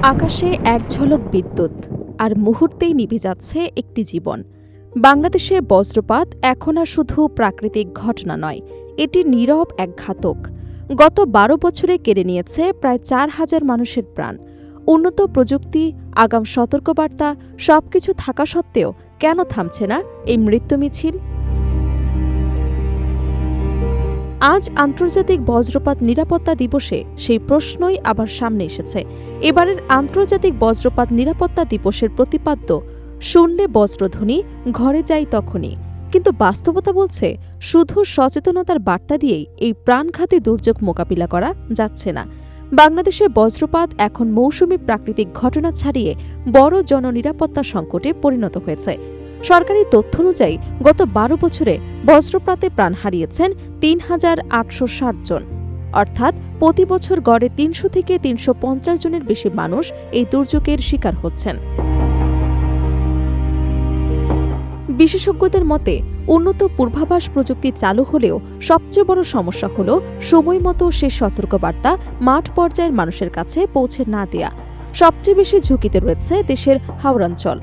আকাশে এক ঝলক বিদ্যুৎ আর মুহূর্তেই নিভে যাচ্ছে একটি জীবন। বাংলাদেশে বজ্রপাত এখন আর শুধু প্রাকৃতিক ঘটনা নয়, এটি নীরব এক ঘাতক। গত ১২ বছরে কেড়ে নিয়েছে প্রায় ৪,০০০ মানুষের প্রাণ। উন্নত প্রযুক্তি, আগাম সতর্কবার্তা সবকিছু থাকা সত্ত্বেও কেন থামছে না এই মৃত্যু মিছিল? আজ আন্তর্জাতিক বজ্রপাত নিরাপত্তা দিবসে সেই প্রশ্নই আবার সামনে এসেছে। এবারের আন্তর্জাতিক বজ্রপাত নিরাপত্তা দিবসের প্রতিপাদ্য শুনলে বজ্রধ্বনি ঘরে যাই তখনই। কিন্তু বাস্তবতা বলছে শুধু সচেতনতার বার্তা দিয়েই এই প্রাণঘাতী দুর্যোগ মোকাবিলা করা যাচ্ছে না। বাংলাদেশে বজ্রপাত এখন মৌসুমি প্রাকৃতিক ঘটনা ছাড়িয়ে বড় জননিরাপত্তা সংকটে পরিণত হয়েছে। সরকারি তথ্য অনুযায়ী গত ১২ বছরে বজ্রপাতে প্রাণ হারিয়েছেন ৩,৮৬০ জন, অর্থাৎ প্রতি বছর গড়ে ৩০০ থেকে ৩৫০ জনের বেশি মানুষ এই দুর্যোগের শিকার হচ্ছেন। বিশেষজ্ঞদের মতে উন্নত পূর্বাভাস প্রযুক্তি চালু হলেও সবচেয়ে বড় সমস্যা হল সময়মতো সে সতর্কবার্তা মাঠ পর্যায়ের মানুষের কাছে পৌঁছে না দেয়া। সবচেয়ে বেশি ঝুঁকিতে রয়েছে দেশের হাওড়াঞ্চল।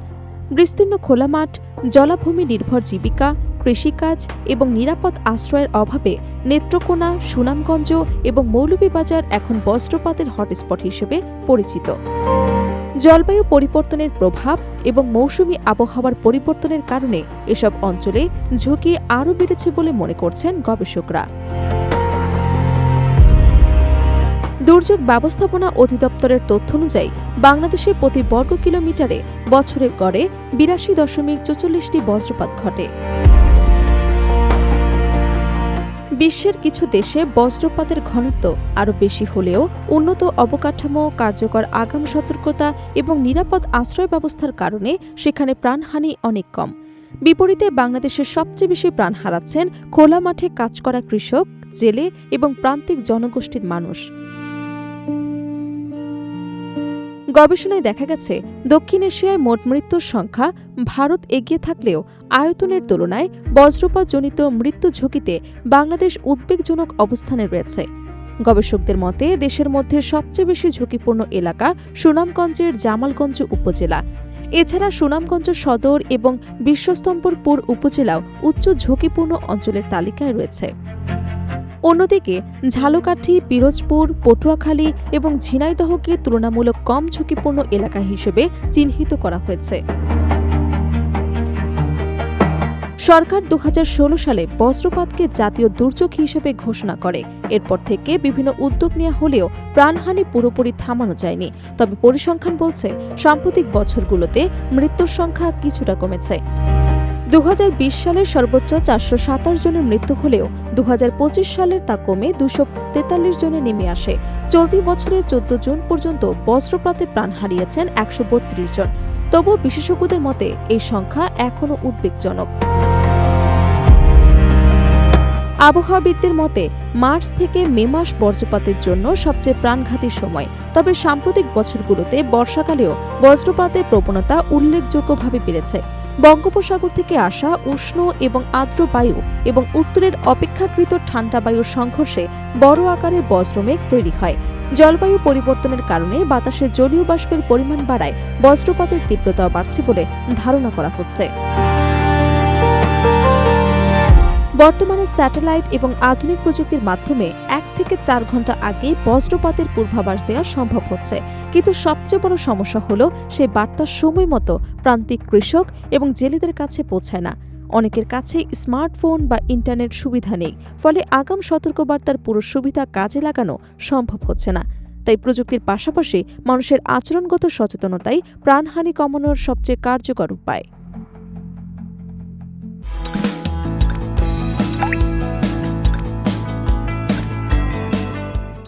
বিস্তীর্ণ খোলা মাঠ, জলাভূমি নির্ভর জীবিকা, কৃষিকাজ এবং নিরাপদ আশ্রয়ের অভাবে নেত্রকোনা, সুনামগঞ্জ এবং মৌলভীবাজার এখন বজ্রপাতের হটস্পট হিসেবে পরিচিত। জলবায়ু পরিবর্তনের প্রভাব এবং মৌসুমি আবহাওয়ার পরিবর্তনের কারণে এসব অঞ্চলে ঝুঁকি আরও বেড়েছে বলে মনে করছেন গবেষকরা। দুর্যোগ ব্যবস্থাপনা অধিদপ্তরের তথ্য অনুযায়ী বাংলাদেশে প্রতি বর্গ কিলোমিটারে বছরে গড়ে ৮২.৪৪টি বজ্রপাত ঘটে। বিশ্বের কিছু দেশে বজ্রপাতের ঘনত্ব আরও বেশি হলেও উন্নত অবকাঠামো, কার্যকর আগাম সতর্কতা এবং নিরাপদ আশ্রয় ব্যবস্থার কারণে সেখানে প্রাণহানি অনেক কম। বিপরীতে বাংলাদেশের সবচেয়ে বেশি প্রাণ হারাচ্ছেন খোলা মাঠে কাজ করা কৃষক, জেলে এবং প্রান্তিক জনগোষ্ঠীর মানুষ। গবেষণায় দেখা গেছে দক্ষিণ এশিয়ায় মোট মৃত্যুর সংখ্যা ভারত এগিয়ে থাকলেও আয়তনের তুলনায় বজ্রপাতজনিত মৃত্যু ঝুঁকিতে বাংলাদেশ উদ্বেগজনক অবস্থানে রয়েছে। গবেষকদের মতে দেশের মধ্যে সবচেয়ে বেশি ঝুঁকিপূর্ণ এলাকা সুনামগঞ্জের জামালগঞ্জ উপজেলা। এছাড়া সুনামগঞ্জ সদর এবং বিশ্বস্তম্ভরপুর উপজেলাও উচ্চ ঝুঁকিপূর্ণ অঞ্চলের তালিকায় রয়েছে। অন্যদিকে ঝালকাঠি, পিরোজপুর, পটুয়াখালী এবং ঝিনাইদহকে তুলনামূলক কম ঝুঁকিপূর্ণ এলাকা হিসেবে চিহ্নিত করা হয়েছে। সরকার ২০১৬ সালে বজ্রপাতকে জাতীয় দুর্যোগ হিসেবে ঘোষণা করে। এরপর থেকে বিভিন্ন উদ্যোগ নেওয়া হলেও প্রাণহানি পুরোপুরি থামানো যায়নি। তবে পরিসংখ্যান বলছে সাম্প্রতিক বছরগুলোতে মৃত্যুর সংখ্যা কিছুটা কমেছে। ২০২০ সালে সর্বোচ্চ ৪২৭ জনের মৃত্যু হলেও ২০২৫ সালে তা কমে ২৪৩ জনে নেমে আসে। চলতি বছরের ১৪ জুন পর্যন্ত বজ্রপাতে প্রাণ হারিয়েছেন ১৩২ জন। তবুও বিশেষজ্ঞদের মতে এই সংখ্যা এখনও উদ্বেগজনক। আবহাওয়াবিদদের মতে মার্চ থেকে মে মাস বজ্রপাতের জন্য সবচেয়ে প্রাণঘাতী সময়। তবে সাম্প্রতিক বছরগুলোতে বর্ষাকালেও বজ্রপাতের প্রবণতা উল্লেখযোগ্যভাবে বেড়েছে। বঙ্গোপসাগর থেকে আসা উষ্ণ এবং আর্দ্র বায়ু এবং উত্তরের অপেক্ষাকৃত ঠান্ডা বায়ুর সংঘর্ষে বড় আকারের বজ্রমেঘ তৈরি হয়। জলবায়ু পরিবর্তনের কারণে বাতাসে জলীয় বাষ্পের পরিমাণ বাড়ায় বজ্রপাতের তীব্রতাও বাড়ছে বলে ধারণা করা হচ্ছে। বর্তমানে স্যাটেলাইট এবং আধুনিক প্রযুক্তির মাধ্যমে ১ থেকে ৪ ঘণ্টা আগে বজ্রপাতের পূর্বাভাস দেওয়া সম্ভব হচ্ছে। কিন্তু সবচেয়ে বড় সমস্যা হলো সেই বার্তা সময় মতো প্রান্তিক কৃষক এবং জেলেদের কাছে পৌঁছায় না। অনেকের কাছে স্মার্টফোন বা ইন্টারনেট সুবিধা নেই, ফলে আগাম সতর্কবার্তার পুরো সুবিধা কাজে লাগানো সম্ভব হচ্ছে না। তাই প্রযুক্তির পাশাপাশি মানুষের আচরণগত সচেতনতাই প্রাণহানি কমানোর সবচেয়ে কার্যকর উপায়।